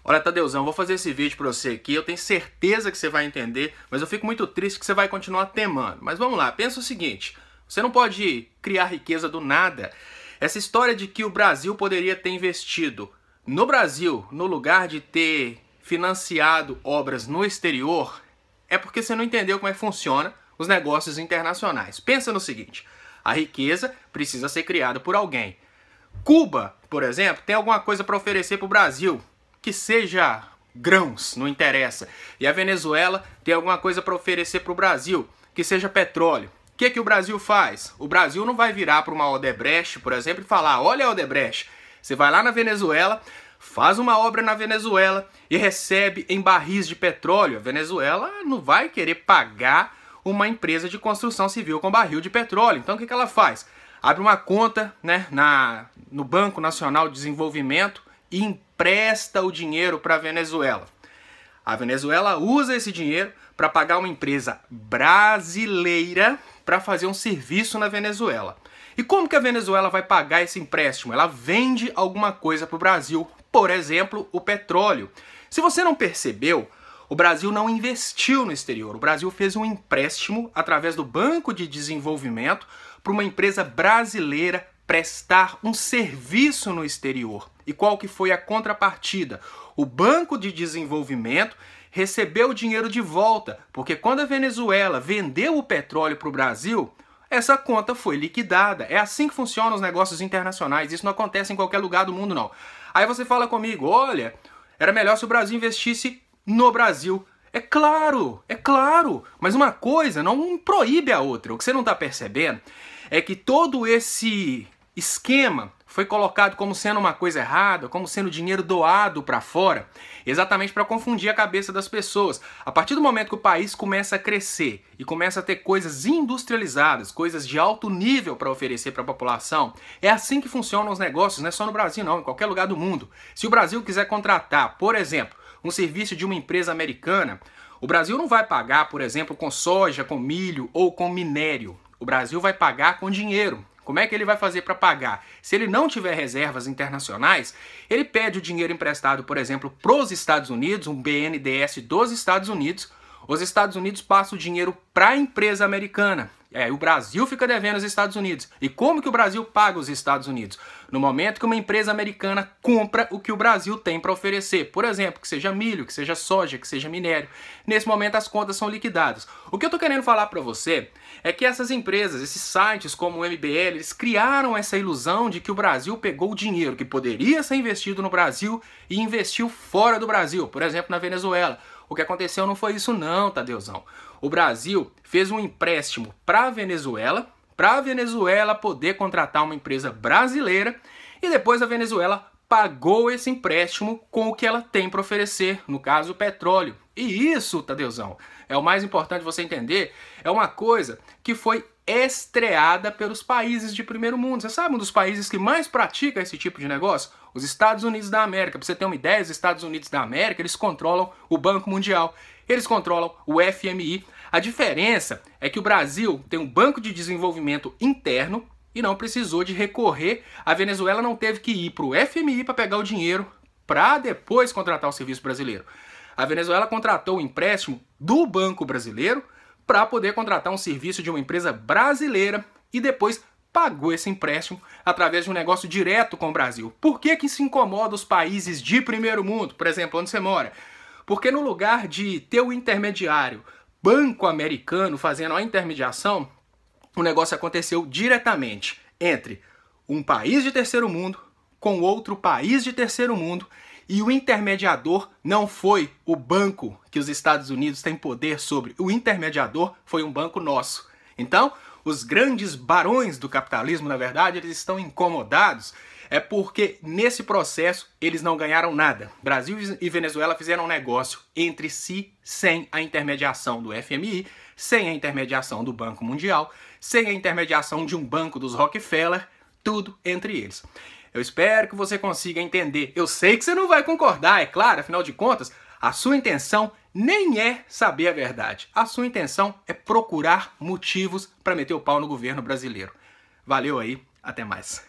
Olha, Tadeuzão, vou fazer esse vídeo pra você aqui, eu tenho certeza que você vai entender, mas eu fico muito triste que você vai continuar temando. Mas vamos lá, pensa o seguinte, você não pode criar riqueza do nada. Essa história de que o Brasil poderia ter investido no Brasil, no lugar de ter financiado obras no exterior, é porque você não entendeu como é que funciona os negócios internacionais. Pensa no seguinte, a riqueza precisa ser criada por alguém. Cuba, por exemplo, tem alguma coisa para oferecer para o Brasil, que seja grãos, não interessa. E a Venezuela tem alguma coisa para oferecer para o Brasil, que seja petróleo. O que o Brasil faz? O Brasil não vai virar para uma Odebrecht, por exemplo, e falar, olha Odebrecht, você vai lá na Venezuela, faz uma obra na Venezuela e recebe em barris de petróleo. A Venezuela não vai querer pagar uma empresa de construção civil com barril de petróleo. Então o que ela faz? Abre uma conta, né, no Banco Nacional de Desenvolvimento e empresta o dinheiro para a Venezuela. A Venezuela usa esse dinheiro para pagar uma empresa brasileira para fazer um serviço na Venezuela. E como que a Venezuela vai pagar esse empréstimo? Ela vende alguma coisa para o Brasil, por exemplo, o petróleo. Se você não percebeu, o Brasil não investiu no exterior. O Brasil fez um empréstimo através do Banco de Desenvolvimento para uma empresa brasileira prestar um serviço no exterior. E qual que foi a contrapartida? O Banco de Desenvolvimento recebeu o dinheiro de volta, porque quando a Venezuela vendeu o petróleo para o Brasil, essa conta foi liquidada. É assim que funcionam os negócios internacionais. Isso não acontece em qualquer lugar do mundo, não. Aí você fala comigo, olha, era melhor se o Brasil investisse no Brasil. É claro, mas uma coisa não proíbe a outra. O que você não está percebendo é que todo esse esquema foi colocado como sendo uma coisa errada, como sendo dinheiro doado para fora, exatamente para confundir a cabeça das pessoas. A partir do momento que o país começa a crescer e começa a ter coisas industrializadas, coisas de alto nível para oferecer para a população, é assim que funcionam os negócios, não é só no Brasil não, em qualquer lugar do mundo. Se o Brasil quiser contratar, por exemplo, um serviço de uma empresa americana, o Brasil não vai pagar, por exemplo, com soja, com milho ou com minério. O Brasil vai pagar com dinheiro. Como é que ele vai fazer para pagar? Se ele não tiver reservas internacionais, ele pede o dinheiro emprestado, por exemplo, para os Estados Unidos, um BNDES dos Estados Unidos. Os Estados Unidos passam o dinheiro para a empresa americana. O Brasil fica devendo aos Estados Unidos. E como que o Brasil paga os Estados Unidos? No momento que uma empresa americana compra o que o Brasil tem para oferecer. Por exemplo, que seja milho, que seja soja, que seja minério. Nesse momento as contas são liquidadas. O que eu estou querendo falar para você é que essas empresas, esses sites como o MBL, eles criaram essa ilusão de que o Brasil pegou o dinheiro que poderia ser investido no Brasil e investiu fora do Brasil. Por exemplo, na Venezuela. O que aconteceu não foi isso não, Tadeuzão. O Brasil fez um empréstimo para a Venezuela poder contratar uma empresa brasileira e depois a Venezuela pagou esse empréstimo com o que ela tem para oferecer, no caso o petróleo. E isso, Tadeuzão, é o mais importante você entender, é uma coisa que foi estreada pelos países de primeiro mundo. Você sabe um dos países que mais pratica esse tipo de negócio? Os Estados Unidos da América. Para você ter uma ideia, os Estados Unidos da América, eles controlam o Banco Mundial, eles controlam o FMI. A diferença é que o Brasil tem um banco de desenvolvimento interno e não precisou de recorrer. A Venezuela não teve que ir para o FMI para pegar o dinheiro para depois contratar o serviço brasileiro. A Venezuela contratou o empréstimo do Banco Brasileiro para poder contratar um serviço de uma empresa brasileira e depois pagou esse empréstimo através de um negócio direto com o Brasil. Por que isso incomoda os países de primeiro mundo? Por exemplo, onde você mora? Porque no lugar de ter o intermediário banco americano fazendo a intermediação, o negócio aconteceu diretamente entre um país de terceiro mundo com outro país de terceiro mundo e o intermediador não foi o banco que os Estados Unidos têm poder sobre. O intermediador foi um banco nosso. Então, os grandes barões do capitalismo, na verdade, eles estão incomodados. É porque nesse processo eles não ganharam nada. Brasil e Venezuela fizeram um negócio entre si sem a intermediação do FMI, sem a intermediação do Banco Mundial, sem a intermediação de um banco dos Rockefeller, tudo entre eles. Eu espero que você consiga entender. Eu sei que você não vai concordar, é claro, afinal de contas, a sua intenção nem é saber a verdade. A sua intenção é procurar motivos para meter o pau no governo brasileiro. Valeu aí, até mais.